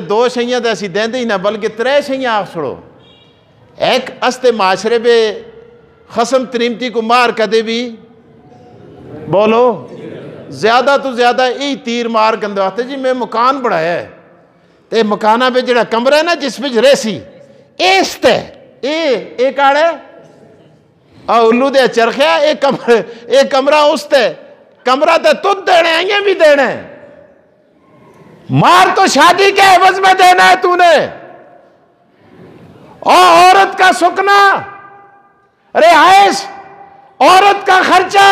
दो शइयां तो असी देंदे ही ना बल्कि त्रै शइयां आख छोड़ो। एक अस्ते माशरे बे खसम तरीमती को मार कदे भी बोलो ज्यादा तो ज्यादा यही तीर मार कंदे आते जी मैं मकान बनाया है ते मकाना पे जड़ा कमरा है ना जिस विच रेसी एस्ते ए काड़े उल्लू दे चरखिया एक कमरा उसते कमरा ते तुद देने आइए भी देने मार तो शादी के एवज में देना है तूने। और औरत का सुकना रिहाइश औरत का खर्चा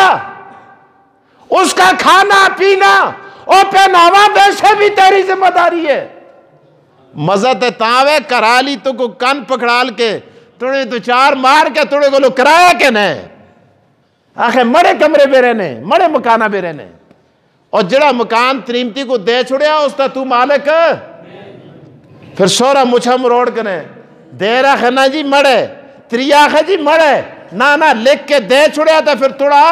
उसका खाना पीना और पहनावा वैसे भी तेरी जिम्मेदारी है। मजा ते तावे करा ली तो को कान पकड़ाल के तुड़े तो चार मार के तुड़े को लो कराया के ने आखिर मड़े कमरे पे रहने मड़े मकाना पे रहने और जड़ा मकान तरीमती को दे छुड़िया उसका तू मालिक फिर सोरा मुछा मरोड़ कने दे रहा ना जी मड़े त्रिया है जी मड़े ना ना लिख के दे छुड़िया था फिर तुड़ा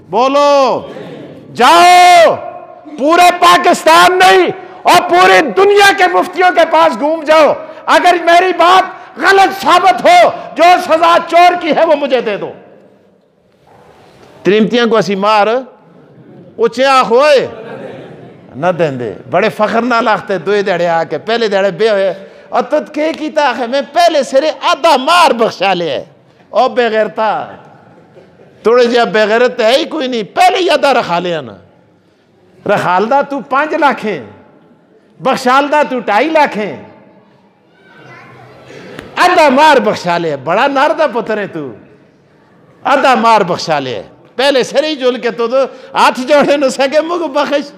बोलो जाओ पूरे पाकिस्तान नहीं और पूरी दुनिया के मुफ्तियों के पास घूम जाओ अगर मेरी बात गलत साबित हो जो सजा चोर की है वो मुझे दे दो। तरीमतियां को असी मार उचे होए न देंदे बड़े फखर ना लाखते दो दड़े आके पहले दड़े बे होए और तुद के कीता है मैं पहले सिरे आधा मार बख्शा ले और बेगैरता थोड़े जिहा बेगैरत है ही कोई नहीं पहले ही आधा रखा लिया ना रखालदा तू 5 लाख है बख्शालदा तू 2.5 लाख है आधा मार बख्शा ले बड़ा नारदा पुत्र है तू आधा मार बख्शा ले पहले सिर ही जुल के तो हाथ जोड़े न सके मुझ बख्श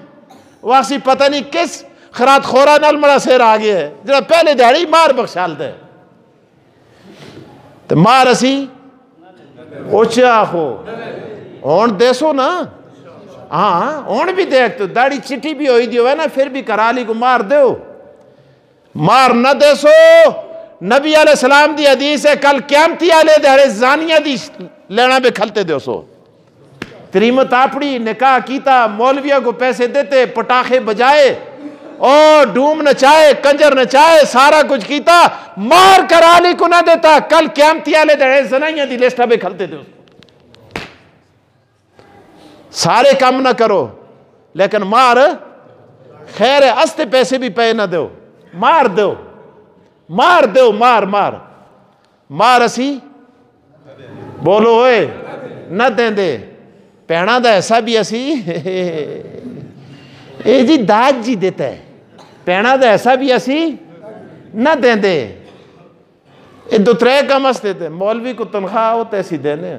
वासी पता नहीं किस खरात खोरा नाल मड़ा सिर आ गया है जरा पहले दिहाड़ी मार बख्शाल दे तो मार असी ओचा हो होन देसो ना हाँ होन भी देख तो दाढ़ी चिट्ठी भी होई दियो है ना फिर भी कराली को मार दो मार न देसो। नबी अलैहि सलाम दी हदीस है कल क़यामती आले दिहाड़े जानिया दी लेना भी खलते दो सो तरीमत आपड़ी निकाह कीता मौलविया को पैसे देते पटाखे बजाए और डूम नचाए कंजर नचाए सारा कुछ कीता मार कराली को ना देता कल क़यामती आले दिहाड़े जनाइया दी लिस्टा भी खलते दो सारे काम ना करो लेकिन मार खैर है अस्ते पैसे भी पे ना दो मार दो मार दो मार मार मार असी बोलो होए न देंदे पैणा दा ऐसा भी असी ए जी दाज जी देता है पैणा दा ऐसा भी असी न देंदे ये 2-3 कम देते मौलवी को तनख्वाह होते ऐसी देने